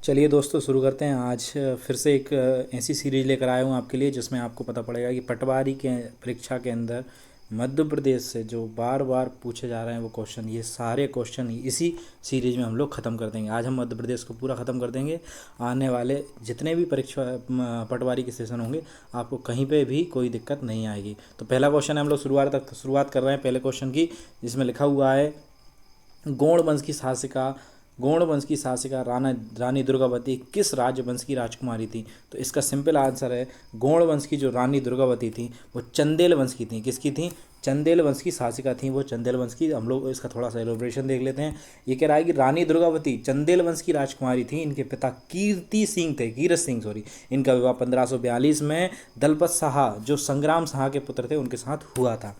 चलिए दोस्तों, शुरू करते हैं। आज फिर से एक ऐसी सीरीज लेकर आया हूँ आपके लिए जिसमें आपको पता पड़ेगा कि पटवारी के परीक्षा के अंदर मध्य प्रदेश से जो बार बार पूछे जा रहे हैं वो क्वेश्चन, ये सारे क्वेश्चन इसी सीरीज में हम लोग ख़त्म कर देंगे। आज हम मध्य प्रदेश को पूरा ख़त्म कर देंगे। आने वाले जितने भी परीक्षा पटवारी के सेशन होंगे आपको कहीं पे भी कोई दिक्कत नहीं आएगी। तो पहला क्वेश्चन हम लोग शुरुआत कर रहे हैं पहले क्वेश्चन की, जिसमें लिखा हुआ है गौड़ वंश की शासिका रानी दुर्गावती किस राजवंश की राजकुमारी थी। तो इसका सिंपल आंसर है, गौड़ वंश की जो रानी दुर्गावती थी वो चंदेल वंश की थी। किसकी थी? चंदेल वंश की शासिका थी वो, चंदेल वंश की। हम लोग इसका थोड़ा सा एलोब्रेशन देख लेते हैं। ये कह रहा है कि रानी दुर्गावती चंदेल वंश की राजकुमारी थी। इनके पिता कीरत सिंह सॉरी। इनका विवाह 1542 में दलपत शाह जो संग्राम शाह के पुत्र थे उनके साथ हुआ था।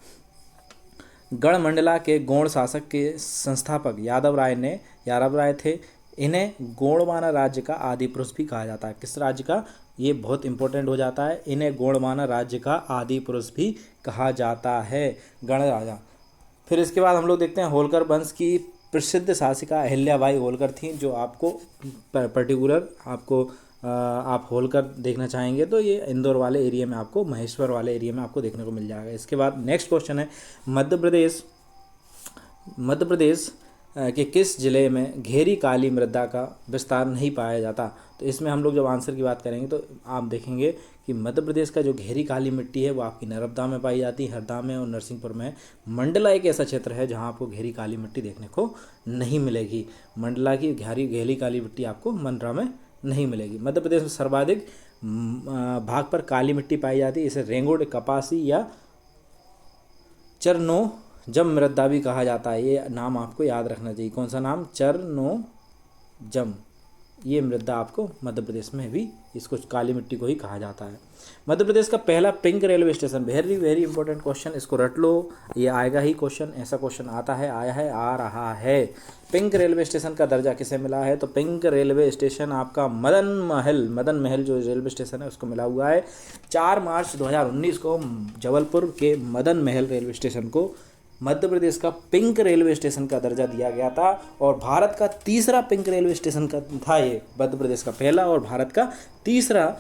गढ़मंडला के गौड़ शासक के संस्थापक यादव राय थे। इन्हें गोंडवाना राज्य का आदि पुरुष भी कहा जाता है। किस राज्य का? ये बहुत इंपॉर्टेंट हो जाता है। इन्हें गोंडवाना राज्य का आदि पुरुष भी कहा जाता है, गण राजा। फिर इसके बाद हम लोग देखते हैं होलकर वंश की प्रसिद्ध शासिका अहिल्याबाई होलकर थी, जो आपको पर्टिकुलर आप होलकर देखना चाहेंगे तो ये इंदौर वाले एरिया में आपको, महेश्वर वाले एरिया में आपको देखने को मिल जाएगा। इसके बाद नेक्स्ट क्वेश्चन है, मध्य प्रदेश के किस जिले में घेरी काली मृदा का विस्तार नहीं पाया जाता। तो इसमें हम लोग जब आंसर की बात करेंगे तो आप देखेंगे कि मध्य प्रदेश का जो घेरी काली मिट्टी है वो आपकी नर्मदा में पाई जाती है, हरदा में और नरसिंहपुर में। मंडला एक ऐसा क्षेत्र है जहां आपको घेरी काली मिट्टी देखने को नहीं मिलेगी। मंडला की घेरी काली मिट्टी आपको मंडला में नहीं मिलेगी। मध्य प्रदेश में सर्वाधिक भाग पर काली मिट्टी पाई जाती है। इसे रेंगुड़, कपासी या चरनोजम मृदा भी कहा जाता है। ये नाम आपको याद रखना चाहिए। कौन सा नाम? चरनोजम। ये मृदा आपको मध्य प्रदेश में भी, इसको काली मिट्टी को ही कहा जाता है। मध्य प्रदेश का पहला pink railway station, very very important question, इसको रट लो, ये आएगा ही क्वेश्चन। ऐसा क्वेश्चन आता है, आया है, आ रहा है। पिंक रेलवे स्टेशन का दर्जा किसे मिला है? तो पिंक रेलवे स्टेशन आपका मदन महल जो रेलवे स्टेशन है उसको मिला हुआ है। 4 मार्च 2019 को जबलपुर के मदन महल रेलवे स्टेशन को मध्य प्रदेश का पिंक रेलवे स्टेशन का दर्जा दिया गया था, और भारत का तीसरा पिंक रेलवे स्टेशन का था ये। मध्य प्रदेश का पहला और भारत का तीसरा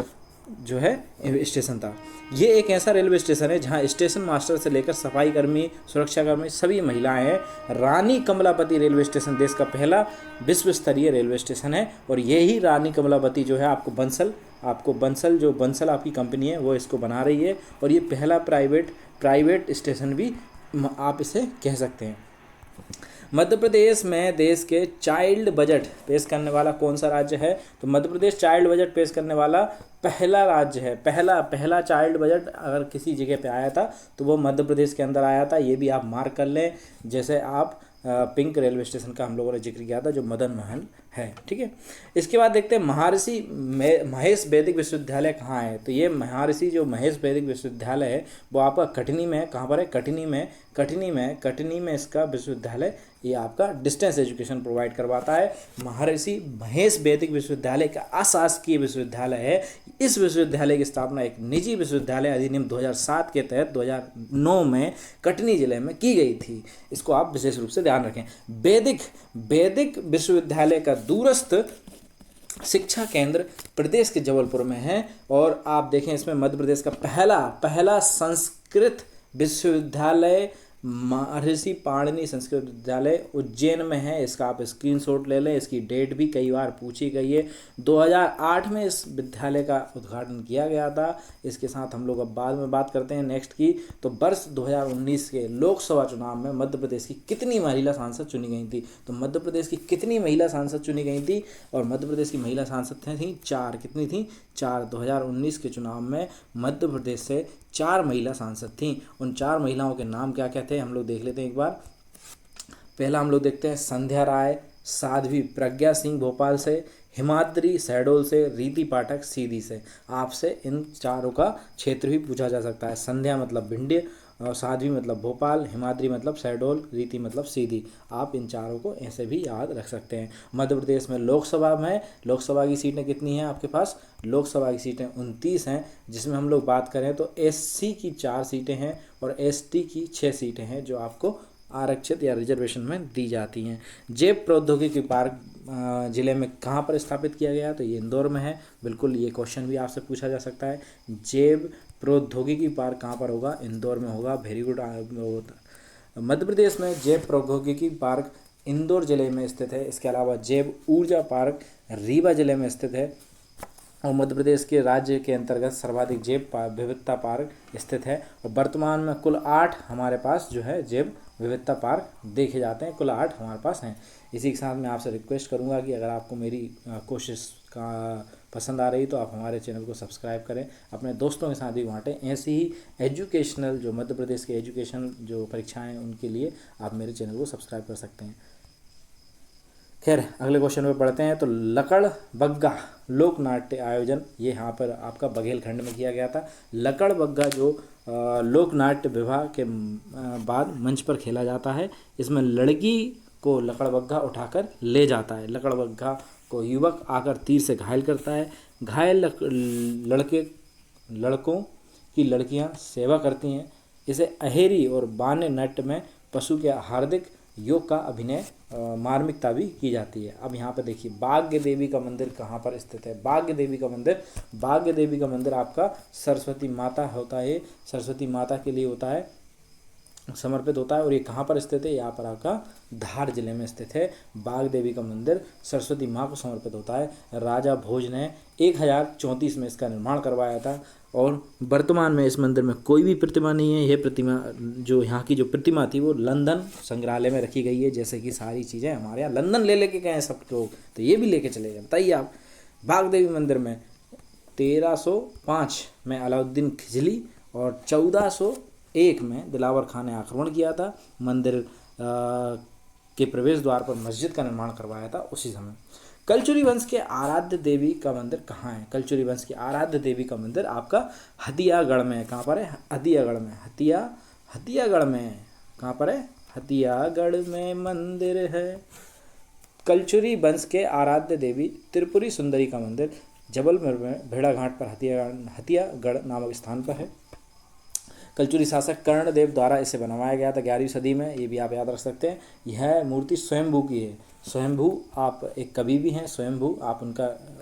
जो है स्टेशन था। ये एक ऐसा रेलवे स्टेशन है जहां स्टेशन मास्टर से लेकर सफाई कर्मी, सुरक्षाकर्मी सभी महिलाएं हैं। रानी कमलापति रेलवे स्टेशन देश का पहला विश्व स्तरीय रेलवे स्टेशन है, और यही रानी कमलापति जो है आपको बंसल आपकी कंपनी है वो इसको बना रही है, और ये पहला प्राइवेट स्टेशन भी आप इसे कह सकते हैं। मध्य प्रदेश में देश के चाइल्ड बजट पेश करने वाला कौन सा राज्य है? तो मध्य प्रदेश चाइल्ड बजट पेश करने वाला पहला राज्य है। पहला चाइल्ड बजट अगर किसी जगह पे आया था तो वो मध्य प्रदेश के अंदर आया था। ये भी आप मार्क कर लें, जैसे आप पिंक रेलवे स्टेशन का हम लोगों ने जिक्र किया था जो मदन महल है। ठीक है, इसके बाद देखते हैं महर्षि महेश वैदिक विश्वविद्यालय कहाँ है। तो ये महर्षि जो महेश वैदिक विश्वविद्यालय है वो आपका कटनी में है। कहाँ पर है? कटनी में इसका विश्वविद्यालय, ये आपका डिस्टेंस एजुकेशन प्रोवाइड करवाता है। महर्षि महेश वैदिक विश्वविद्यालय का अशासकीय विश्वविद्यालय है। इस विश्वविद्यालय की स्थापना एक निजी विश्वविद्यालय अधिनियम 2007 के तहत 2009 में कटनी जिले में की गई थी। इसको आप विशेष रूप से ध्यान रखें। वैदिक विश्वविद्यालय का दूरस्थ शिक्षा केंद्र प्रदेश के जबलपुर में है। और आप देखें इसमें मध्य प्रदेश का पहला संस्कृत विश्वविद्यालय महर्षि पाणिनि संस्कृत विद्यालय उज्जैन में है। इसका आप स्क्रीनशॉट ले लें। इसकी डेट भी कई बार पूछी गई है। 2008 में इस विद्यालय का उद्घाटन किया गया था। इसके साथ हम लोग अब बाद में बात करते हैं नेक्स्ट की। तो वर्ष 2019 के लोकसभा चुनाव में मध्य प्रदेश की कितनी महिला सांसद चुनी गई थी? तो मध्य प्रदेश की कितनी महिला सांसद चुनी गई थी? और मध्य प्रदेश की महिला सांसद थी 4। कितनी थी? 4। 2019 के चुनाव में मध्य प्रदेश से 4 महिला सांसद थीं। उन 4 महिलाओं के नाम क्या क्या थे हम लोग देख लेते हैं एक बार। पहला हम लोग देखते हैं संध्या राय, साध्वी प्रज्ञा सिंह भोपाल से, हिमाद्री शहडोल से, रीति पाठक सीधी से। आपसे इन चारों का क्षेत्र भी पूछा जा सकता है। संध्या मतलब भिंड, और साध्वी मतलब भोपाल, हिमाद्री मतलब शहडोल, रीति मतलब सीधी। आप इन चारों को ऐसे भी याद रख सकते हैं। मध्य प्रदेश में लोकसभा की सीटें कितनी हैं आपके पास? लोकसभा की सीटें 29 हैं, जिसमें हम लोग बात करें तो एससी की 4 सीटें हैं और एसटी की 6 सीटें हैं जो आपको आरक्षित या रिजर्वेशन में दी जाती हैं। जैव प्रौद्योगिकी पार्क ज़िले में कहाँ पर स्थापित किया गया, तो ये इंदौर में है। बिल्कुल ये क्वेश्चन भी आपसे पूछा जा सकता है। जैव प्रौद्योगिकी पार्क कहाँ पर होगा, इंदौर में होगा। Very good. मध्य प्रदेश में जैव प्रौद्योगिकी पार्क इंदौर जिले में स्थित है। इसके अलावा जैव ऊर्जा पार्क रीवा जिले में स्थित है। और मध्य प्रदेश के राज्य के अंतर्गत सर्वाधिक जैव विविधता पार्क स्थित है। और वर्तमान में कुल 8 हमारे पास जो है जैव विविधता पार्क देखे जाते हैं, कुल 8 हमारे पास हैं। इसी के साथ मैं आपसे रिक्वेस्ट करूंगा कि अगर आपको मेरी कोशिश का पसंद आ रही तो आप हमारे चैनल को सब्सक्राइब करें, अपने दोस्तों के साथ भी बांटें। ऐसी ही एजुकेशनल जो मध्य प्रदेश के एजुकेशन जो परीक्षाएँ हैं उनके लिए आप मेरे चैनल को सब्सक्राइब कर सकते हैं। खैर अगले क्वेश्चन पे पढ़ते हैं। तो लकड़ बग्गा लोक नाट्य आयोजन ये यहाँ पर आपका बघेलखंड में किया गया था। लकड़ बग्गा जो लोक नाट्य विवाह के बाद मंच पर खेला जाता है। इसमें लड़की को लकड़ बग्गा उठाकर ले जाता है। लकड़ बग्गा को युवक आकर तीर से घायल करता है। घायल लड़कों की लड़कियां सेवा करती हैं। इसे अहेरी और बान्य नाट्य में पशु के हार्दिक योग का अभिनय मार्मिकता भी की जाती है। अब यहाँ पे देखिए भाग्य देवी का मंदिर कहाँ पर स्थित है। भाग्य देवी का मंदिर आपका सरस्वती माता होता है, सरस्वती माता के लिए होता है, समर्पित होता है। और ये कहाँ पर स्थित है, यहाँ पर आपका धार जिले में स्थित है। बाग देवी का मंदिर सरस्वती माँ को समर्पित होता है। राजा भोज ने 1034 में इसका निर्माण करवाया था। और वर्तमान में इस मंदिर में कोई भी प्रतिमा नहीं है। यह प्रतिमा जो यहाँ की जो प्रतिमा थी वो लंदन संग्रहालय में रखी गई है। जैसे कि सारी चीज़ें हमारे यहाँ लंदन ले लेके गए हैं सब लोग, तो ये भी लेके चले गए। बताइए आप, बाग देवी मंदिर में 1305 में अलाउद्दीन खिजली और 1401 में दिलावर खान ने आक्रमण किया था। मंदिर के प्रवेश द्वार पर मस्जिद का निर्माण करवाया था उसी समय। कलचुरी वंश के आराध्य देवी का मंदिर कहाँ है। कलचुरी वंश की आराध्य देवी का मंदिर आपका हथियागढ़ में है। कहाँ पर है, हथियागढ़ में। हथियागढ़ में कहाँ पर है, हथियागढ़ में मंदिर है। कलचुरी वंश के आराध्य देवी त्रिपुरी सुंदरी का मंदिर जबलपुर में भेड़ाघाट पर हथियागढ़ नामक स्थान पर है। कलचुरी शासक कर्णदेव द्वारा इसे बनवाया गया था 11वीं सदी में। ये भी आप याद रख सकते हैं। यह मूर्ति स्वयंभू की है। स्वयंभू आप एक कवि भी हैं स्वयंभू, आप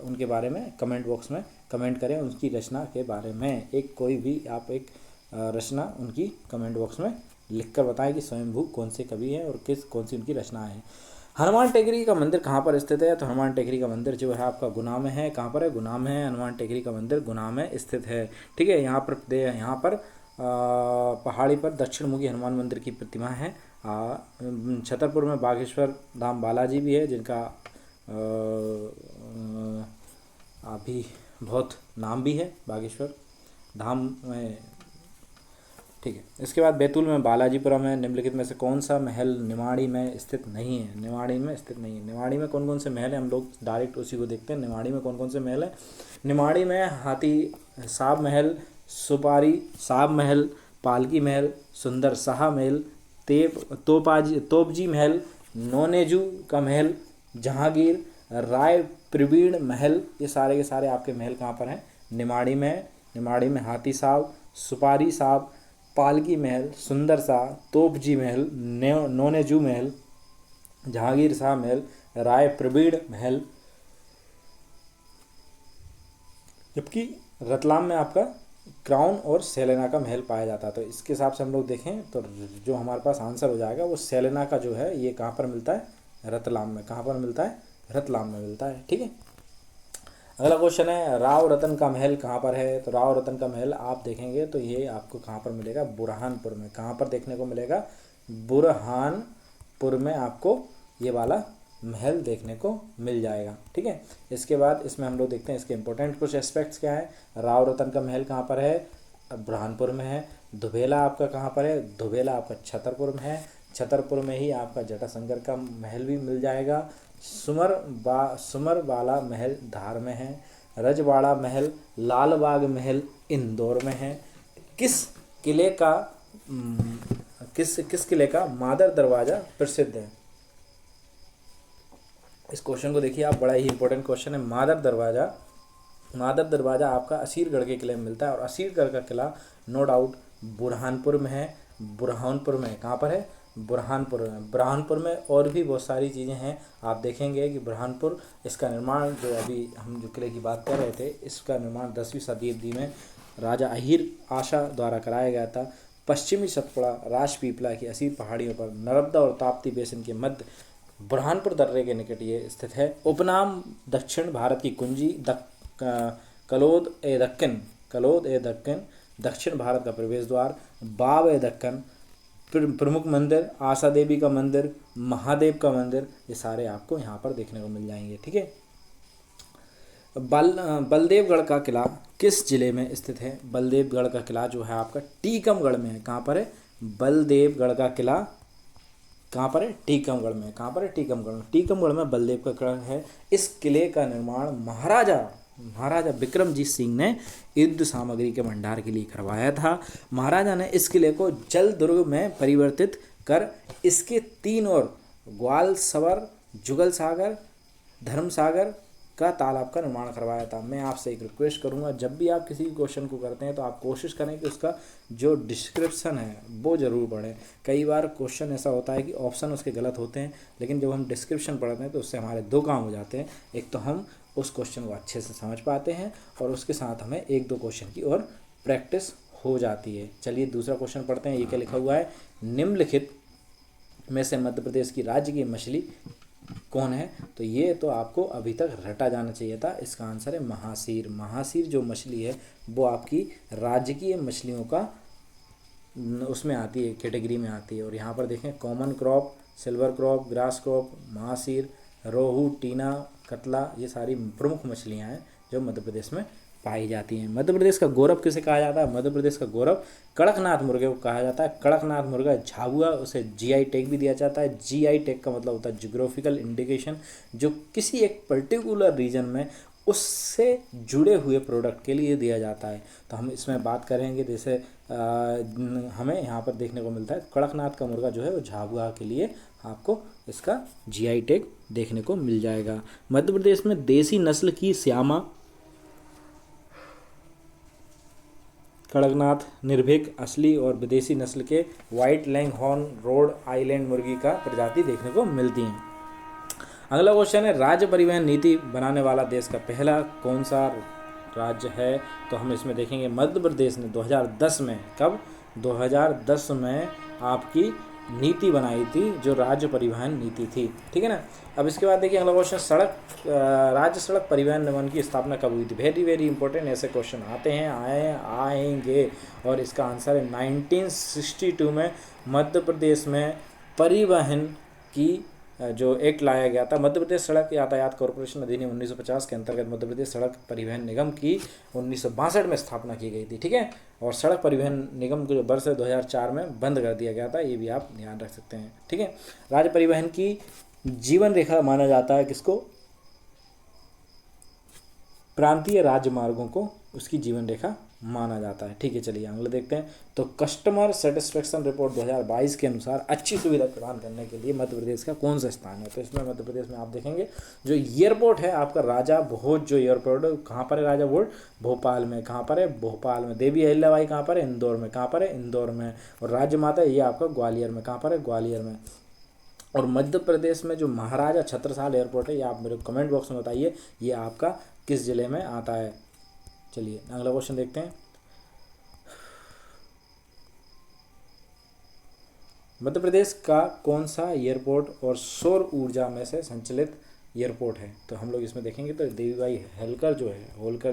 उनके बारे में कमेंट बॉक्स में कमेंट करें, उनकी रचना के बारे में एक कोई भी आप एक रचना उनकी कमेंट बॉक्स में लिखकर बताएं कि स्वयंभू कौन से कवि हैं और कौन सी उनकी रचना है। हनुमान टेकरी का मंदिर कहाँ पर स्थित है। तो हनुमान टेकरी का मंदिर जो है आपका गुना में है। कहाँ पर है, गुना में है। हनुमान टेकरी का मंदिर गुना में स्थित है। ठीक है, यहाँ पर पहाड़ी पर दक्षिण मुखी हनुमान मंदिर की प्रतिमा है। छतरपुर में बागेश्वर धाम बालाजी भी है, जिनका अभी बहुत नाम भी है बागेश्वर धाम में। ठीक है, इसके बाद बैतूल में बालाजीपुरम है। निम्नलिखित में से कौन सा महल निमाड़ी में स्थित नहीं है। निमाड़ी में स्थित नहीं है। निमाड़ी में कौन कौन से महल हैं, हम लोग डायरेक्ट उसी को देखते हैं। निमाड़ी में कौन कौन से महल हैं। निमाड़ी में हाथी साहब महल, सुपारी साहब महल, पालकी महल, सुंदर शाह महल, तोपजी महल, नोनेजू का महल, जहांगीर, राय प्रवीण महल, ये सारे के सारे आपके महल कहाँ पर हैं, निमाड़ी में। निमाड़ी में हाथी साहब, सुपारी साहब, पालकी महल, सुंदर शाह, तोपजी महल, नोनेजू महल, जहांगीर शाह महल, राय प्रवीण महल। जबकि रतलाम में आपका क्राउन और सेलेना का महल पाया जाता है। तो इसके हिसाब से हम लोग देखें तो जो हमारे पास आंसर हो जाएगा वो सेलेना का जो है ये कहाँ पर मिलता है, रतलाम में। कहाँ पर मिलता है, रतलाम में मिलता है। ठीक है, अगला क्वेश्चन है राव रतन का महल कहाँ पर है। तो राव रतन का महल आप देखेंगे तो ये आपको कहाँ पर मिलेगा, बुरहानपुर में। कहाँ पर देखने को मिलेगा, बुरहानपुर में आपको ये वाला महल देखने को मिल जाएगा। ठीक है, इसके बाद इसमें हम लोग देखते हैं इसके इंपॉर्टेंट कुछ एस्पेक्ट्स क्या है। राव रतन का महल कहाँ पर है, बुरहानपुर में है। दुबेला आपका कहाँ पर है, दुबेला आपका छतरपुर में है। छतरपुर में ही आपका जटाशंकर का महल भी मिल जाएगा। सुमरवाला महल धार में है। रजवाड़ा महल, लालबाग महल इंदौर में है। किस किले का मादर दरवाज़ा प्रसिद्ध है। इस क्वेश्चन को देखिए आप, बड़ा ही इंपॉर्टेंट क्वेश्चन है। मादर दरवाज़ा आपका असीरगढ़ के किले में मिलता है। और असीरगढ़ का किला नो डाउट बुरहानपुर में है। बुरहानपुर में कहाँ पर है, बुरहानपुर में। बुरहानपुर में और भी बहुत सारी चीज़ें हैं, आप देखेंगे कि बुरहानपुर, इसका निर्माण जो अभी हम जो किले की बात कर रहे थे, इसका निर्माण 10वीं शताब्दी में राजा अहीर आशा द्वारा कराया गया था। पश्चिमी सतपुड़ा राजपीपला की असीर पहाड़ियों पर नर्मदा और ताप्ती बेसिन के मध्य बुरहानपुर दर्रे के निकट ये स्थित है। उपनाम दक्षिण भारत की कुंजी, कलोद ए दक्कन, दक्षिण भारत का प्रवेश द्वार, बाब ए दक्कन, प्रमुख मंदिर, आशा देवी का मंदिर, महादेव का मंदिर, ये सारे आपको यहाँ पर देखने को मिल जाएंगे। ठीक है। बलदेवगढ़ का किला किस जिले में स्थित है? बलदेवगढ़ का किला जो है आपका टीकमगढ़ में है। कहाँ पर है? बलदेवगढ़ का किला कहाँ पर है? टीकमगढ़ में। कहाँ पर है? टीकमगढ़ में। टीकमगढ़ में बलदेव का किला है। इस किले का निर्माण महाराजा विक्रमजीत सिंह ने युद्ध सामग्री के भंडार के लिए करवाया था। महाराजा ने इस किले को जल दुर्ग में परिवर्तित कर इसके 3 ओर ग्वालसवर, जुगल सागर, धर्म सागर का तालाब का निर्माण करवाया था। मैं आपसे एक रिक्वेस्ट करूंगा, जब भी आप किसी क्वेश्चन को करते हैं तो आप कोशिश करें कि उसका जो डिस्क्रिप्शन है वो ज़रूर पढ़ें। कई बार क्वेश्चन ऐसा होता है कि ऑप्शन उसके गलत होते हैं, लेकिन जब हम डिस्क्रिप्शन पढ़ते हैं तो उससे हमारे 2 काम हो जाते हैं। एक तो हम उस क्वेश्चन को अच्छे से समझ पाते हैं और उसके साथ हमें 1-2 क्वेश्चन की और प्रैक्टिस हो जाती है। चलिए दूसरा क्वेश्चन पढ़ते हैं। ये क्या लिखा हुआ है? निम्नलिखित में से मध्य प्रदेश की राज्य की मछली कौन है? तो ये तो आपको अभी तक रटा जाना चाहिए था। इसका आंसर है महासीर। महासीर जो मछली है वो आपकी राजकीय मछलियों का उसमें आती है, कैटेगरी में आती है। और यहाँ पर देखें, common carp, silver carp, grass carp, mahseer, rohu, टीना, कतला, ये सारी प्रमुख मछलियाँ हैं जो मध्य प्रदेश में पाई जाती हैं। मध्य प्रदेश का गौरव किसे कहा जाता है? मध्य प्रदेश का गौरव कड़कनाथ मुर्गे को कहा जाता है। कड़कनाथ मुर्गा झाबुआ, उसे जीआई टैग भी दिया जाता है। जीआई टैग का मतलब होता है जियोग्राफिकल इंडिकेशन, जो किसी एक पर्टिकुलर रीजन में उससे जुड़े हुए प्रोडक्ट के लिए दिया जाता है। तो हम इसमें बात करेंगे, जैसे हमें यहाँ पर देखने को मिलता है कड़कनाथ का मुर्गा जो है वो झाबुआ के लिए आपको इसका जीआई टैग देखने को मिल जाएगा। मध्य प्रदेश में देसी नस्ल की श्यामा, कड़कनाथ, निर्भीक, असली और विदेशी नस्ल के व्हाइट लैंगहॉर्न, रोड आइलैंड मुर्गी का प्रजाति देखने को मिलती हैं। अगला क्वेश्चन है, राज्य परिवहन नीति बनाने वाला देश का पहला कौन सा राज्य है? तो हम इसमें देखेंगे मध्य प्रदेश ने 2010 में, कब? 2010 में आपकी नीति बनाई थी जो राज्य परिवहन नीति थी। ठीक है ना। अब इसके बाद देखिए अगला क्वेश्चन, राज्य सड़क परिवहन निगम की स्थापना कब हुई थी? वेरी वेरी इंपॉर्टेंट, ऐसे क्वेश्चन आते हैं, आएंगे। और इसका आंसर है 1962 में मध्य प्रदेश में परिवहन की जो एक्ट लाया गया था। मध्य प्रदेश सड़क यातायात कॉर्पोरेशन अधिनियम 1950 के अंतर्गत मध्य प्रदेश सड़क परिवहन निगम की 1962 में स्थापना की गई थी। ठीक है। और सड़क परिवहन निगम को वर्ष 2004 में बंद कर दिया गया था, ये भी आप ध्यान रख सकते हैं। ठीक है। राज्य परिवहन की जीवन रेखा माना जाता है किसको? प्रांतीय राजमार्गों को उसकी जीवन रेखा माना जाता है। ठीक है। चलिए अगला देखते हैं। तो कस्टमर सेटिस्फेक्शन रिपोर्ट 2022 के अनुसार अच्छी सुविधा प्रदान करने के लिए मध्य प्रदेश का कौन सा स्थान है? तो इसमें मध्य प्रदेश में आप देखेंगे जो एयरपोर्ट है आपका राजा भोज, जो एयरपोर्ट है कहाँ पर है? राजा भोज भोपाल में। कहाँ पर है? भोपाल में। देवी अहिल्याबाई कहाँ पर है? इंदौर में। कहाँ पर है? इंदौर में। और राज्य माता ये आपका ग्वालियर में। कहाँ पर है? ग्वालियर में। और मध्य प्रदेश में जो महाराजा छत्रसाल एयरपोर्ट है, ये आप मेरे कमेंट बॉक्स में बताइए ये आपका किस जिले में आता है। चलिए अगला क्वेश्चन देखते हैं। मध्य प्रदेश का कौन सा एयरपोर्ट और सौर ऊर्जा में से संचालित एयरपोर्ट है? तो हम लोग इसमें देखेंगे तो देवीबाई होलकर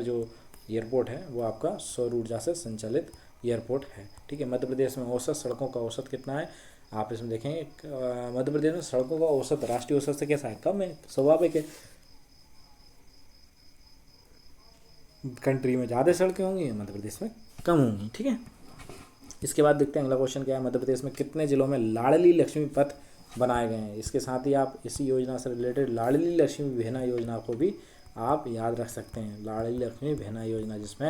जो एयरपोर्ट है वो आपका सौर ऊर्जा से संचालित एयरपोर्ट है। ठीक है। मध्य प्रदेश में औसत सड़कों का औसत कितना है? आप इसमें देखेंगे मध्य प्रदेश में सड़कों का औसत राष्ट्रीय औसत से कैसा है? कम है, स्वाभाविक है। कंट्री में ज़्यादा सड़कें होंगी, मध्य प्रदेश में कम होंगी। ठीक है। इसके बाद देखते हैं अगला क्वेश्चन क्या है। मध्य प्रदेश में कितने जिलों में लाडली लक्ष्मी पथ बनाए गए हैं? इसके साथ ही आप इसी योजना से रिलेटेड लाडली लक्ष्मी बहना योजना को भी आप याद रख सकते हैं। लाडली लक्ष्मी बहना योजना, जिसमें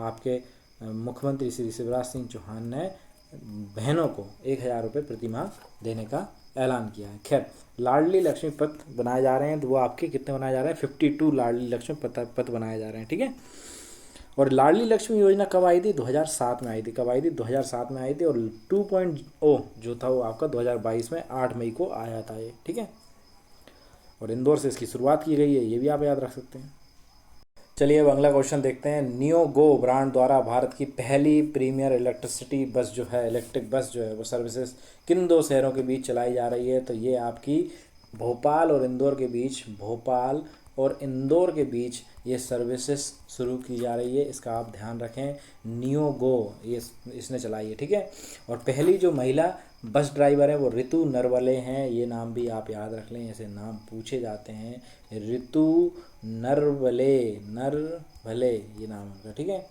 आपके मुख्यमंत्री श्री शिवराज सिंह चौहान ने बहनों को 1000 रुपये प्रति माह देने का ऐलान किया है। खैर, लाडली लक्ष्मी पथ बनाए जा रहे हैं, तो वो आपके कितने बनाए जा रहे हैं? 52 लाडली लक्ष्मी पथ बनाए जा रहे हैं। ठीक है। और लाडली लक्ष्मी योजना कब आई थी? 2007 में आई थी। कब आई थी? 2007 में आई थी। और 2.0 जो था वो आपका 2022 में 8 मई को आया था ये, ठीक है। और इंदौर से इसकी शुरुआत की गई है, ये भी आप याद रख सकते हैं। चलिए अब अगला क्वेश्चन देखते हैं। नियोगो ब्रांड द्वारा भारत की पहली प्रीमियर इलेक्ट्रिसिटी बस जो है, इलेक्ट्रिक बस जो है, वो सर्विसेज किन दो शहरों के बीच चलाई जा रही है? तो ये आपकी भोपाल और इंदौर के बीच, भोपाल और इंदौर के बीच ये सर्विसेज शुरू की जा रही है, इसका आप ध्यान रखें। नियोगो ये इसने चलाई है, ठीक है। और पहली जो महिला बस ड्राइवर है वो ऋतु नरवले हैं, ये नाम भी आप याद रख लें, ऐसे नाम पूछे जाते हैं। ऋतु नरवले, नरवले ये नाम उनका, ठीक है।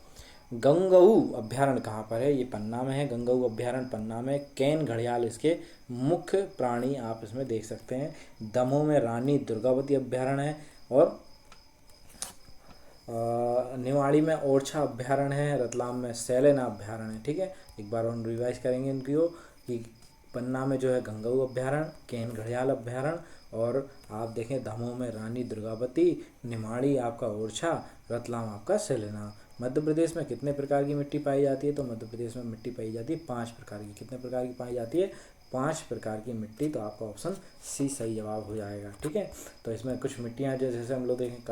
गंगऊ अभ्यारण्य कहाँ पर है? ये पन्ना में है। गंगऊ अभ्यारण्य पन्ना में। कैन घड़ियाल इसके मुख्य प्राणी आप इसमें देख सकते हैं। दमोह में रानी दुर्गावती अभ्यारण्य है। और निवाड़ी में ओरछा अभ्यारण्य है। रतलाम में सैलेना अभ्यारण्य है, ठीक है। एक बार हम रिवाइज करेंगे इनकी कि पन्ना में जो है गंगऊ अभ्यारण्य, कैन घड़ियाल अभ्यारण्य, और आप देखें दमोह में रानी दुर्गावती, निमाड़ी आपका ओरछा, रतलाम आपका सैलेना। मध्य प्रदेश में कितने प्रकार की मिट्टी पाई जाती है? तो मध्य प्रदेश में मिट्टी पाई जाती है 5 प्रकार की। कितने प्रकार की पाई जाती है? 5 प्रकार की मिट्टी। तो आपका ऑप्शन सी सही जवाब हो जाएगा, ठीक है। तो इसमें कुछ मिट्टियाँ जैसे हम लोग देखें,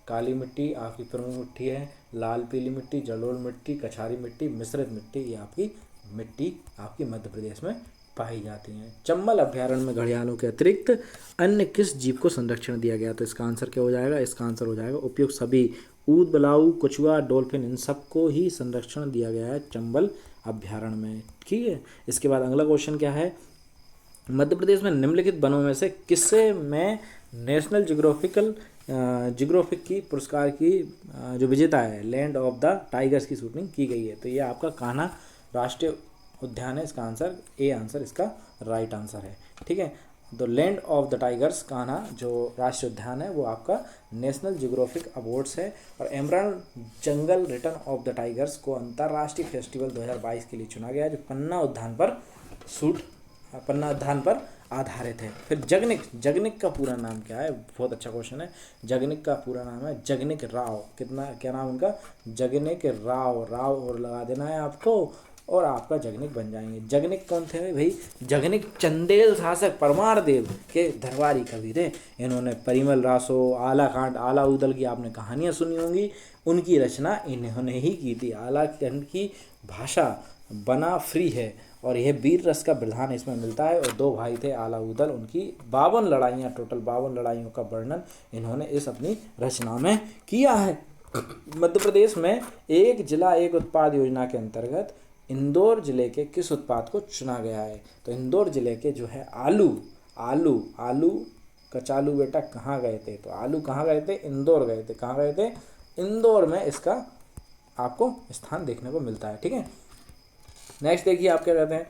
काली मिट्टी आपकी प्रमुख मिट्टी है, लाल पीली मिट्टी, जलोढ़ मिट्टी, कछारी मिट्टी, मिश्रित मिट्टी, ये आपकी मिट्टी आपकी मध्य प्रदेश में पाई जाती हैं। चंबल अभ्यारण्य में घड़ियालों के अतिरिक्त अन्य किस जीव को संरक्षण दिया गया? तो इसका आंसर क्या हो जाएगा? इसका आंसर हो जाएगा उपयुक्त सभी। ऊद, बलाऊ, कछुआ, डॉल्फिन, इन सबको ही संरक्षण दिया गया है चंबल अभ्यारण्य में, ठीक है। इसके बाद अगला क्वेश्चन क्या है? मध्य प्रदेश में निम्नलिखित वनों में से किससे में नेशनल जियोग्राफिक की पुरस्कार की जो विजेता है, लैंड ऑफ द टाइगर्स की शूटिंग की गई है? तो ये आपका कान्हा राष्ट्रीय उद्यान है। इसका आंसर ए आंसर इसका राइट आंसर है, ठीक है। The land of the tigers Kanha जो राष्ट्रीय उद्यान है वो आपका नेशनल जियोग्राफिक अवार्ड्स है। और emerald jungle return of the tigers को अंतर्राष्ट्रीय फेस्टिवल 2022 के लिए चुना गया है, जो पन्ना उद्यान पर आधारित है। फिर जगनिक का पूरा नाम क्या है? बहुत अच्छा क्वेश्चन है। जगनिक का पूरा नाम है जगनिक राव। क्या नाम उनका? जगनिक राव। राव और लगा देना है आपको और आपका जगनिक बन जाएंगे। जगनिक कौन थे भाई? जगनिक चंदेल शासक परमार देव के दरबारी कवि थे। इन्होंने परिमल रासो, आला कांड, आला उदल की आपने कहानियाँ सुनी होंगी, उनकी रचना इन्होंने ही की थी। आला कांड की भाषा बना फ्री है और यह वीर रस का प्रधान इसमें मिलता है। और 2 भाई थे आला उदल, उनकी 52 लड़ाइयाँ, टोटल 52 लड़ाइयों का वर्णन इन्होंने इस अपनी रचना में किया है। मध्य प्रदेश में एक जिला एक उत्पाद योजना के अंतर्गत इंदौर जिले के किस उत्पाद को चुना गया है? तो इंदौर जिले के जो है आलू कचालू बेटा कहाँ गए थे? तो आलू कहाँ गए थे? इंदौर गए थे। कहाँ गए थे? इंदौर में इसका आपको स्थान देखने को मिलता है, ठीक है। नेक्स्ट देखिए आप क्या कहते हैं,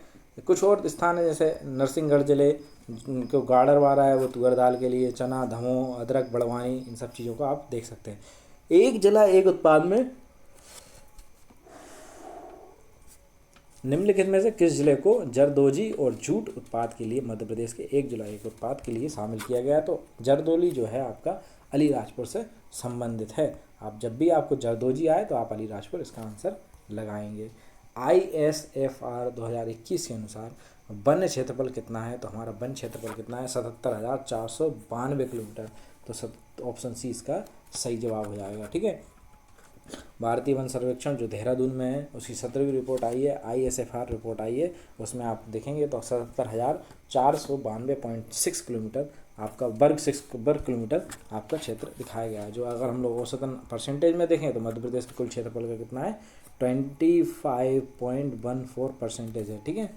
कुछ और स्थान है जैसे नरसिंहगढ़ जिले को गाड़रवारा है, वो तुअर दाल के लिए, चना, दमोह, अदरक, बड़वानी, इन सब चीज़ों को आप देख सकते हैं। एक जिला एक उत्पाद में निम्नलिखित में से किस जिले को जरदोजी और जूट उत्पाद के लिए मध्य प्रदेश के एक जिला एक उत्पाद के लिए शामिल किया गया? तो जरदोली जो है आपका अलीराजपुर से संबंधित है। आप जब भी आपको जरदोजी आए तो आप अलीराजपुर इसका आंसर लगाएंगे। ISFR 2021 के अनुसार वन क्षेत्रफल कितना है? तो हमारा वन क्षेत्रफल कितना है? 77,492 किलोमीटर। तो ऑप्शन सी इसका सही जवाब हो जाएगा, ठीक है। भारतीय वन सर्वेक्षण जो देहरादून में है उसकी 17वीं रिपोर्ट आई है, ISFR रिपोर्ट आई है, उसमें आप देखेंगे तो 77,492.6 किलोमीटर आपका वर्ग किलोमीटर आपका क्षेत्र दिखाया गया है। जो अगर हम लोग औसतन परसेंटेज में देखें तो मध्य प्रदेश के कुल क्षेत्रफल का कितना है? 25.14% है, ठीक है।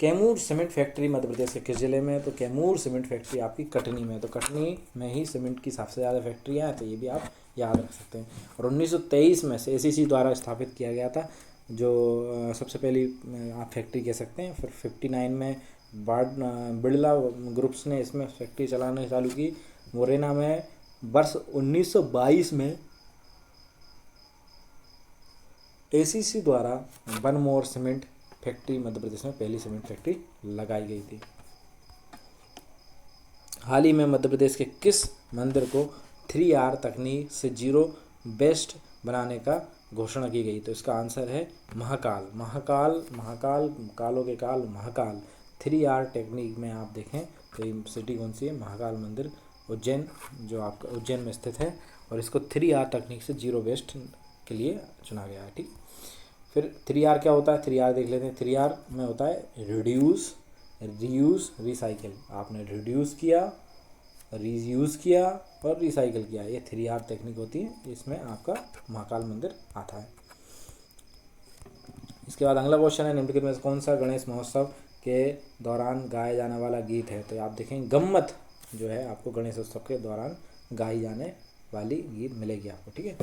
कैमूर सीमेंट फैक्ट्री मध्य प्रदेश के किस जिले में है? तो कैमूर सीमेंट फैक्ट्री आपकी कटनी में है। तो कटनी में ही सीमेंट की सबसे ज़्यादा फैक्ट्रियाँ हैं, तो ये भी आप याद रख सकते हैं। और 1923 में से ACC द्वारा स्थापित किया गया था, जो सबसे पहली आप फैक्ट्री कह सकते हैं। फिर 59 में बिड़ला ग्रुप्स ने इसमें फैक्ट्री चलाना चालू की। मुरैना में वर्ष 1922 में ACC द्वारा one more cement factory Madhya Pradesh में पहली सीमेंट फैक्ट्री लगाई गई थी। हाल ही में मध्य प्रदेश के किस मंदिर को 3R तकनीक से जीरो वेस्ट बनाने का घोषणा की गई। तो इसका आंसर है महाकाल। महाकाल, महाकाल, कालों के काल, महाकाल। 3R टेक्निक में आप देखें तो ये सिटी कौन सी है? महाकाल मंदिर, उज्जैन, जो आपका उज्जैन में स्थित है। और इसको 3R तकनीक से जीरो वेस्ट के लिए चुना गया है। ठीक, फिर 3R क्या होता है? 3R देख लेते हैं। 3R में होता है रिड्यूस, रीयूज़, रिसाइकिल। आपने रिड्यूस किया, रीयूज़ किया और रिसाइकिल किया, ये 3R टेक्निक होती है। इसमें आपका महाकाल मंदिर आता है। इसके बाद अगला क्वेश्चन है, निम्नलिखित में से कौन सा गणेश महोत्सव के दौरान गाया जाने वाला गीत है? तो आप देखें गम्मत जो है आपको गणेश उत्सव के दौरान गाई जाने वाली गीत मिलेगी आपको। ठीक है,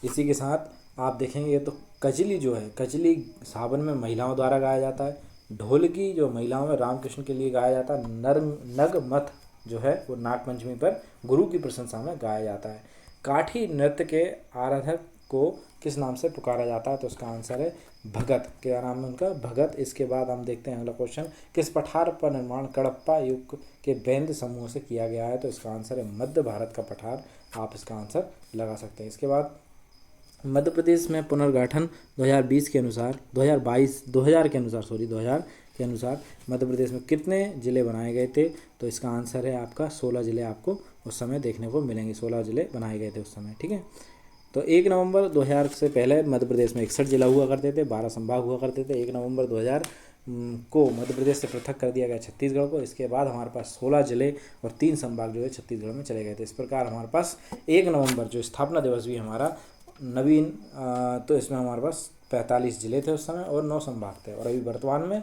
इसी के साथ आप देखेंगे तो कजली जो है, कजली सावन में महिलाओं द्वारा गाया जाता है। ढोलकी जो महिलाओं में रामकृष्ण के लिए गाया जाता है। नगमथ जो है वो नागपंचमी पर गुरु की प्रशंसा में गाया जाता है। काठी नृत्य के आराधक को किस नाम से पुकारा जाता है? तो उसका आंसर है भगत। क्या नाम है उनका? भगत। इसके बाद हम देखते हैं अगला क्वेश्चन, किस पठार पर निर्माण कडप्पा युग के बैंद समूह से किया गया है? तो इसका आंसर है मध्य भारत का पठार। आप इसका आंसर लगा सकते हैं। इसके बाद मध्य प्रदेश में पुनर्गठन 2020 के अनुसार 2000 के अनुसार मध्य प्रदेश में कितने ज़िले बनाए गए थे? तो इसका आंसर है आपका 16 ज़िले आपको उस समय देखने को मिलेंगे। 16 ज़िले बनाए गए थे उस समय। ठीक है, तो 1 नवंबर 2000 से पहले मध्य प्रदेश में 61 जिला हुआ करते थे, 12 संभाग हुआ करते थे। 1 नवंबर 2000 को मध्य प्रदेश से पृथक कर दिया गया छत्तीसगढ़ को। इसके बाद हमारे पास 16 जिले और 3 संभाग जो है छत्तीसगढ़ में चले गए थे। इस प्रकार हमारे पास 1 नवंबर जो स्थापना दिवस भी हमारा नवीन, तो इसमें हमारे पास 45 ज़िले थे उस समय और 9 संभाग थे। और अभी वर्तमान में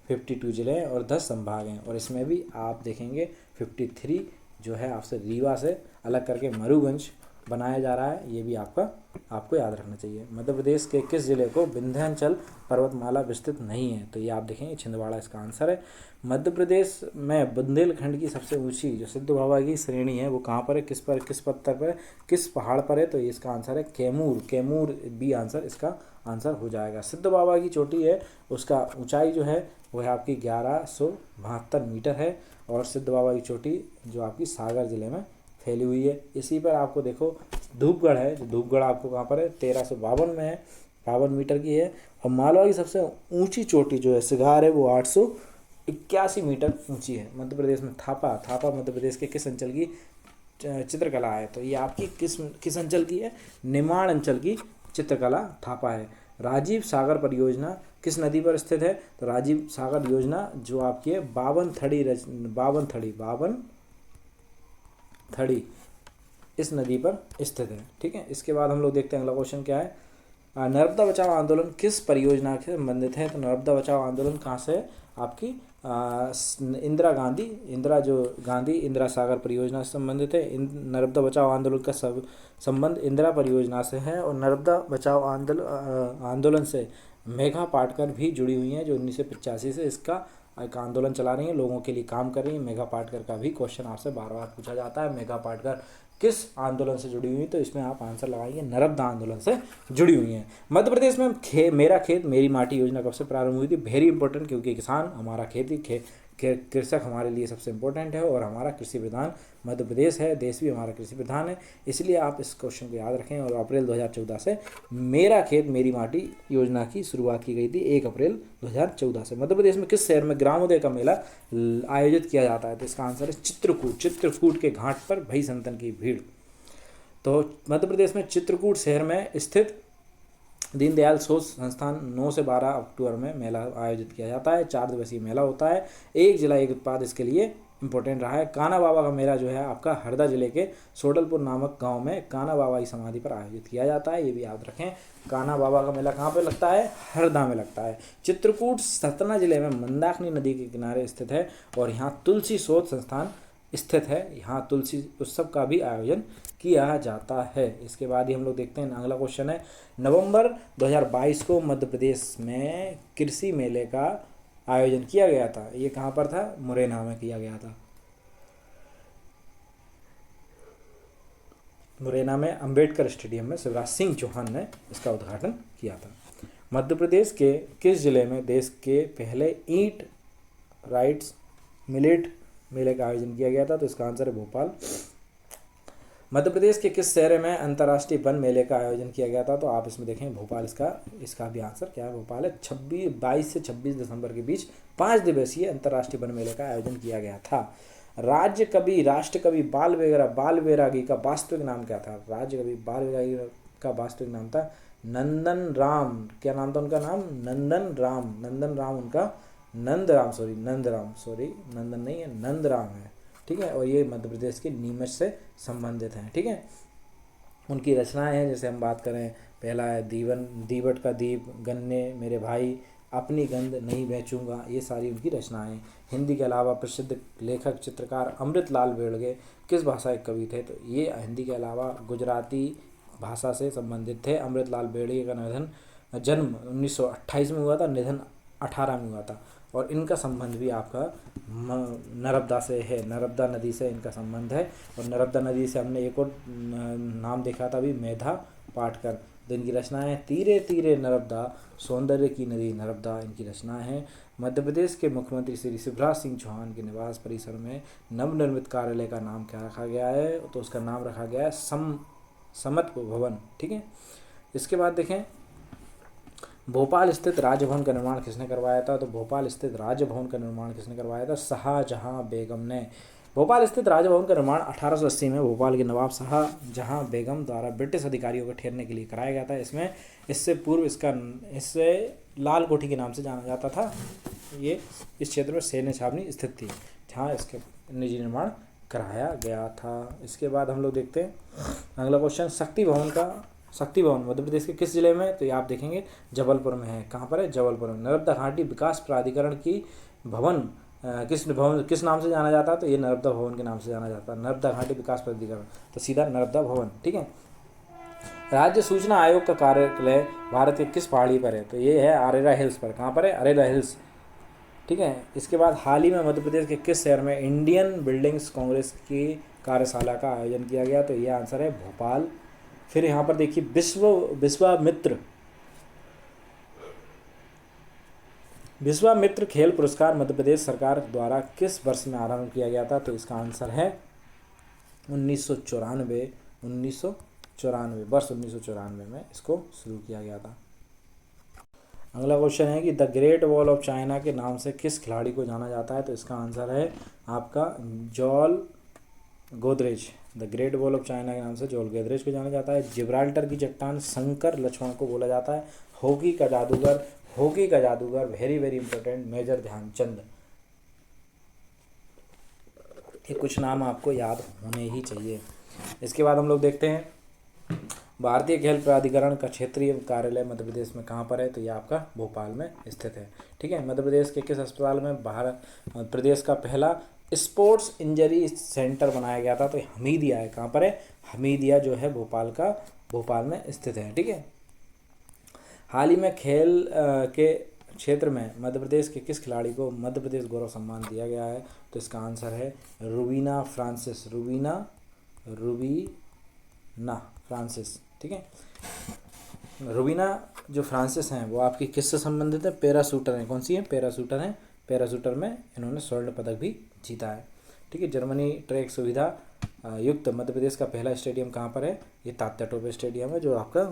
52 ज़िले हैं और 10 संभाग हैं। और इसमें भी आप देखेंगे 53 जो है आपसे रीवा से अलग करके मरूगंज बनाया जा रहा है। ये भी आपको याद रखना चाहिए। मध्य प्रदेश के किस जिले को विंध्याचल पर्वतमाला विस्तृत नहीं है? तो ये आप देखेंगे छिंदवाड़ा इसका आंसर है। मध्य प्रदेश में बुंदेलखंड की सबसे ऊंची जो सिद्ध बाबा की श्रेणी है वो कहाँ पर है? किस पत्थर पर, किस पहाड़ पर है? तो ये इसका आंसर है कैमूर। कैमूर बी आंसर इसका आंसर हो जाएगा। सिद्ध बाबा की चोटी है उसका ऊंचाई जो है वो है आपकी 1172 मीटर है। और सिद्ध बाबा की चोटी जो आपकी सागर जिले में फैली हुई है। इसी पर आपको देखो धूपगढ़ है, जो धूपगढ़ आपको कहाँ पर है? 1352 में है, 52 मीटर की है। और मालवा की सबसे ऊंची चोटी जो है सिगार है वो 881 मीटर ऊंची है। मध्य प्रदेश में थापा मध्य प्रदेश के किस अंचल की चित्रकला है? तो ये आपकी किस अंचल की है? निमाड़ अंचल की चित्रकला थापा है। राजीव सागर परियोजना किस नदी पर स्थित है? तो राजीव सागर योजना जो आपकी है बावन थड़ी इस नदी पर स्थित है। ठीक है, इसके बाद हम लोग देखते हैं अगला क्वेश्चन क्या है। नर्मदा बचाओ आंदोलन किस परियोजना से संबंधित है? तो नर्मदा बचाओ आंदोलन कहाँ से है? आपकी इंदिरा सागर परियोजना से संबंधित है। नर्मदा बचाओ आंदोलन का संबंध इंदिरा परियोजना से है। और नर्मदा बचाओ आंदोलन से मेघा पाटकर भी जुड़ी हुई हैं, जो 1985 से इसका एक आंदोलन चला रही हैं, लोगों के लिए काम कर रही हैं। मेघा पाटकर का भी क्वेश्चन आपसे बार बार पूछा जाता है। मेघा पाटकर किस आंदोलन से जुड़ी हुई है? तो इसमें आप आंसर लगाएंगे नर्मदा आंदोलन से जुड़ी हुई हैं। मध्य प्रदेश में मेरा खेत मेरी माटी योजना कब से प्रारंभ हुई थी? वेरी इंपॉर्टेंट, क्योंकि किसान हमारा कृषक हमारे लिए सबसे इंपॉर्टेंट है और हमारा कृषि प्रधान मध्य प्रदेश है, देश भी हमारा कृषि प्रधान है। इसलिए आप इस क्वेश्चन को याद रखें। और अप्रैल 2014 से मेरा खेत मेरी माटी योजना की शुरुआत की गई थी, 1 अप्रैल 2014 से। मध्य प्रदेश में किस शहर में ग्रामोदय का मेला आयोजित किया जाता है? तो इसका आंसर है चित्रकूट के घाट पर भई संतन की भीड़। तो मध्य प्रदेश में चित्रकूट शहर में स्थित दीनदयाल शोध संस्थान 9 से 12 अक्टूबर में मेला आयोजित किया जाता है। 4 दिवसीय मेला होता है। एक जिला एक उत्पाद इसके लिए इंपॉर्टेंट रहा है। कान्हा बाबा का मेला जो है आपका हरदा जिले के सोडलपुर नामक गांव में कान्हा बाबा की समाधि पर आयोजित किया जाता है। ये भी याद रखें। कान्हा बाबा का मेला कहाँ पे लगता है? हरदा में लगता है। चित्रकूट सतना जिले में मंदाकिनी नदी के किनारे स्थित है और यहाँ तुलसी शोध संस्थान स्थित है। यहाँ तुलसी उत्सव का भी आयोजन किया जाता है। इसके बाद ही हम लोग देखते हैं अगला क्वेश्चन है। नवंबर 2022 को मध्य प्रदेश में कृषि मेले का आयोजन किया गया था। ये कहाँ पर था? मुरैना में किया गया था। मुरैना में अंबेडकर स्टेडियम में शिवराज सिंह चौहान ने इसका उद्घाटन किया था। मध्य प्रदेश के किस जिले में देश के पहले ईंट राइट्स मिलेट मेले का आयोजन किया गया था? तो इसका आंसर है भोपाल। मध्य प्रदेश के किस शहर में अंतर्राष्ट्रीय वन मेले का आयोजन किया गया था? तो आप इसमें देखें भोपाल, इसका भी आंसर क्या है? भोपाल है। 22 से 26 दिसंबर के बीच 5 दिवसीय अंतर्राष्ट्रीय वन मेले का आयोजन किया गया था। राज्य कवि, राष्ट्र कवि बाल बैरागी का वास्तविक नाम क्या था? राज्य कवि बाल बैरागी का वास्तविक नाम था नंदन राम। क्या नाम था उनका? नाम नंदन राम उनका, नंदन नहीं है, नंद राम है। ठीक है, और ये मध्य प्रदेश के नीमच से संबंधित हैं। ठीक है, उनकी रचनाएं हैं, जैसे हम बात करें, पहला है दीवट का दीप, गन्ने मेरे भाई, अपनी गंध नहीं बेचूंगा, ये सारी उनकी रचनाएं। हिंदी के अलावा प्रसिद्ध लेखक चित्रकार अमृतलाल बेड़गे किस भाषा के कवि थे? तो ये हिंदी के अलावा गुजराती भाषा से संबंधित थे। अमृतलाल बेड़गे का जन्म 1928 में हुआ था, निधन 18 में हुआ था। और इनका संबंध भी आपका नर्मदा से है, नर्मदा नदी से इनका संबंध है। और नर्मदा नदी से हमने एक और नाम देखा था अभी, मेधा पाटकर। तो इनकी रचनाएं तीरे तीरे नर्मदा, सौंदर्य की नदी नर्मदा, इनकी रचनाएं हैं। मध्य प्रदेश के मुख्यमंत्री श्री शिवराज सिंह चौहान के निवास परिसर में नवनिर्मित कार्यालय का नाम क्या रखा गया है? तो उसका नाम रखा गया है समत भवन। ठीक है, इसके बाद देखें, भोपाल स्थित राजभवन का निर्माण किसने करवाया था? तो भोपाल स्थित राजभवन का निर्माण किसने करवाया था? शाहजहां बेगम ने। भोपाल स्थित राजभवन का निर्माण 1880 में भोपाल के नवाब शाहजहां बेगम द्वारा ब्रिटिश अधिकारियों को ठहरने के लिए कराया गया था। इससे पूर्व इससे लाल कोठी के नाम से जाना जाता था। ये इस क्षेत्र में सैन्य छावनी स्थित थी, जहाँ इसके निजी निर्माण कराया गया था। इसके बाद हम लोग देखते हैं अगला क्वेश्चन, शक्ति भवन मध्य प्रदेश के किस जिले में? तो ये आप देखेंगे जबलपुर में है। कहाँ पर है? जबलपुर में। नर्मदा घाटी विकास प्राधिकरण की भवन किस नाम से जाना जाता है? तो ये नर्मदा भवन के नाम से जाना जाता है, नर्मदा घाटी विकास प्राधिकरण, तो सीधा नर्मदा भवन। ठीक है, राज्य सूचना आयोग का कार्यालय भारत के किस पहाड़ी पर है? तो ये है अरेरा हिल्स पर। कहाँ पर है? अरेरा हिल्स। ठीक है, इसके बाद हाल ही में मध्य प्रदेश के किस शहर में इंडियन बिल्डिंग्स कांग्रेस की कार्यशाला का आयोजन किया गया? तो ये आंसर है भोपाल। फिर यहाँ पर देखिए, विश्वामित्र खेल पुरस्कार मध्य प्रदेश सरकार द्वारा किस वर्ष में आरंभ किया गया था? तो इसका आंसर है 1994 वर्ष 1994 में इसको शुरू किया गया था। अगला क्वेश्चन है कि the great wall of China के नाम से किस खिलाड़ी को जाना जाता है? तो इसका आंसर है आपका जॉल Godrej. The great wall of China के नाम से जॉल गोदरेज को जाना जाता है। जिब्राल्टर की चट्टान शंकर लक्ष्मण को बोला जाता है। हॉकी का जादूगर very very important, major Dhyanchand. ये कुछ नाम आपको याद होने ही चाहिए। इसके बाद हम लोग देखते हैं भारतीय खेल प्राधिकरण का क्षेत्रीय कार्यालय मध्य प्रदेश में कहाँ पर है? तो ये आपका भोपाल में स्थित है। ठीक है, मध्य प्रदेश के किस अस्पताल में प्रदेश का पहला स्पोर्ट्स इंजरी सेंटर बनाया गया था? तो हमीदिया है। कहाँ पर है? हमीदिया जो है भोपाल में स्थित है। ठीक है, हाल ही में खेल के क्षेत्र में मध्य प्रदेश के किस खिलाड़ी को मध्य प्रदेश गौरव सम्मान दिया गया है? तो इसका आंसर है रुबीना फ्रांसिस। ठीक है, रुबीना जो फ्रांसिस हैं वो आपकी किससे संबंधित है? पैराशूटर हैं। कौन सी है? पैराशूटर हैं। पैराशूटर में इन्होंने स्वर्ण पदक भी जीता है। ठीक है, जर्मनी ट्रैक सुविधा युक्त मध्य प्रदेश का पहला स्टेडियम कहाँ पर है? ये तात्या टोपे स्टेडियम है, जो आपका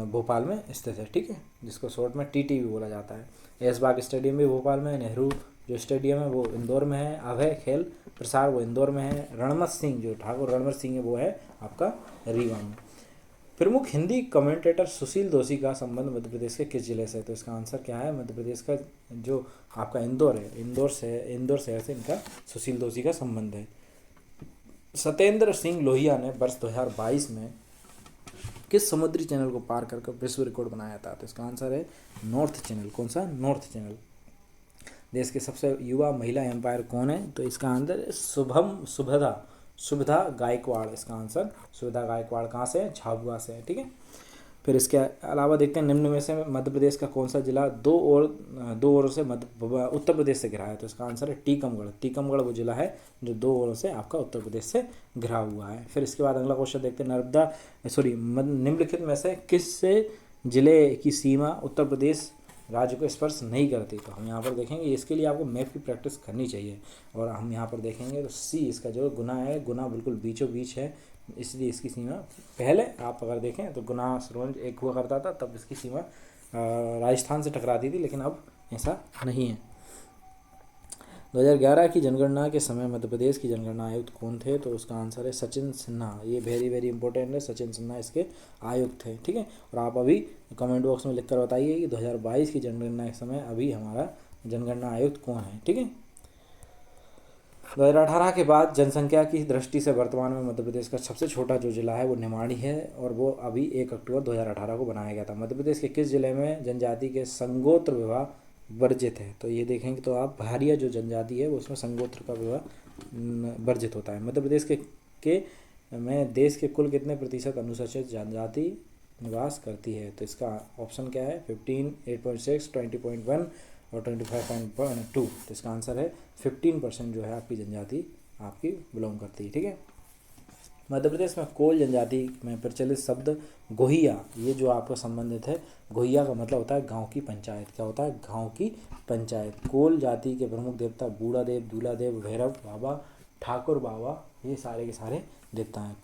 भोपाल में स्थित है। ठीक है, जिसको शॉर्ट में टीटी भी बोला जाता है। ऐशबाग स्टेडियम भी भोपाल में है। नेहरू जो स्टेडियम है वो इंदौर में है। अभय खेल प्रसार वो इंदौर में है। रणमत सिंह जो ठाकुर रणमत सिंह है वो है आपका रीवा में। प्रमुख हिंदी कमेंटेटर सुशील दोषी का संबंध मध्य प्रदेश के किस जिले से? तो इसका आंसर क्या है? मध्य प्रदेश का जो आपका इंदौर है, इंदौर शहर से इनका सुशील दोषी का संबंध है। सत्येंद्र सिंह लोहिया ने वर्ष 2022 में किस समुद्री चैनल को पार कर विश्व रिकॉर्ड बनाया था? तो इसका आंसर है नॉर्थ चैनल। कौन सा? North channel. देश के सबसे युवा महिला एम्पायर कौन है? तो इसका आंसर है सुविधा गायकवाड़। इसका आंसर सुविधा गायकवाड़ कहाँ से है? झाबुआ से है। ठीक है, फिर इसके अलावा देखते हैं निम्न में से मध्य प्रदेश का कौन सा जिला दो ओरों से उत्तर प्रदेश से घिरा है? तो इसका आंसर है टीकमगढ़ वो जिला है जो 2 ओरों से आपका उत्तर प्रदेश से घिरा हुआ है। फिर इसके बाद अगला क्वेश्चन देखते हैं निम्नलिखित में से किस जिले की सीमा उत्तर प्रदेश राज्य को स्पर्श नहीं करती। तो हम यहाँ पर देखेंगे, इसके लिए आपको मैप की प्रैक्टिस करनी चाहिए। और हम यहाँ पर देखेंगे तो सी इसका जो गुना है, गुना बिल्कुल बीचों बीच है, इसलिए इसकी सीमा पहले आप अगर देखें तो गुना सरोंज एक हुआ करता था, तब इसकी सीमा राजस्थान से टकराती थी, लेकिन अब ऐसा नहीं है। 2011 की जनगणना के समय मध्य प्रदेश की जनगणना आयुक्त कौन थे? तो उसका आंसर है सचिन सिन्हा। ये वेरी वेरी इंपॉर्टेंट है, सचिन सिन्हा इसके आयुक्त थे। ठीक है, और आप अभी कमेंट बॉक्स में लिखकर बताइए कि 2022 की जनगणना के समय अभी हमारा जनगणना आयुक्त कौन है। ठीक है, 2018 के बाद जनसंख्या की दृष्टि से वर्तमान में मध्य प्रदेश का सबसे छोटा जो जिला है वो निमाड़ी है, और वो अभी 1 अक्टूबर 2018 को बनाया गया था। मध्य प्रदेश के किस जिले में जनजाति के संगोत्र विवाह वर्जित है? तो ये देखेंगे तो आप भारिया जो जनजाति है वो उसमें संगोत्र का विवाह वर्जित होता है। मध्य प्रदेश के में देश के कुल कितने प्रतिशत अनुसूचित जनजाति निवास करती है? तो इसका ऑप्शन क्या है? 15, 8.6, 20.1 और 25.2। तो इसका आंसर है 15% जो है आपकी जनजाति आपकी बिलोंग करती है। ठीक है, मध्य प्रदेश में कोल जनजाति में प्रचलित शब्द गोहिया, ये जो आपका संबंधित है, गोहिया का मतलब होता है गांव की पंचायत। क्या होता है? गांव की पंचायत। कोल जाति के प्रमुख देवता बूढ़ा देव, दूल्हा देव, भैरव बाबा, ठाकुर बाबा, ये सारे के सारे देवता हैं।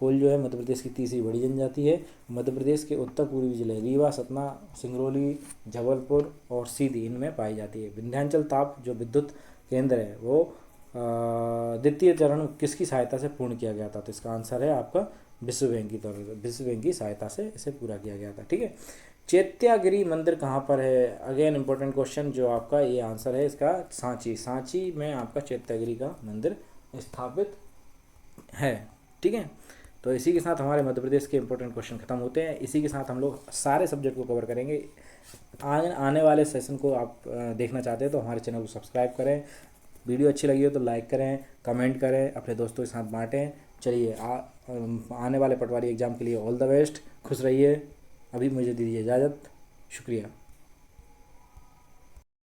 कोल जो है मध्य प्रदेश की तीसरी बड़ी जनजाति है। मध्य प्रदेश के उत्तर पूर्वी जिले रीवा, सतना, सिंगरौली, जबलपुर और सीधी इनमें पाई जाती है। विंध्याचल ताप जो विद्युत केंद्र है वो द्वितीय चरण किसकी सहायता से पूर्ण किया गया था? तो इसका आंसर है आपका विश्व बैंक की तौर पर, विश्व बैंक की सहायता से इसे पूरा किया गया था। ठीक है, चैत्यागिरी मंदिर कहाँ पर है? अगेन इंपॉर्टेंट क्वेश्चन, जो आपका ये आंसर है इसका सांची। सांची में आपका चैत्यागिरी का मंदिर स्थापित है। ठीक है, तो इसी के साथ हमारे मध्य प्रदेश के इंपॉर्टेंट क्वेश्चन खत्म होते हैं। इसी के साथ हम लोग सारे सब्जेक्ट को कवर करेंगे। आने वाले सेशन को आप देखना चाहते हैं तो हमारे चैनल को सब्सक्राइब करें। वीडियो अच्छी लगी हो तो लाइक करें, कमेंट करें, अपने दोस्तों के साथ बांटें। चलिए आने वाले पटवारी एग्ज़ाम के लिए ऑल द बेस्ट, खुश रहिए। अभी मुझे दीजिए इजाज़त, शुक्रिया।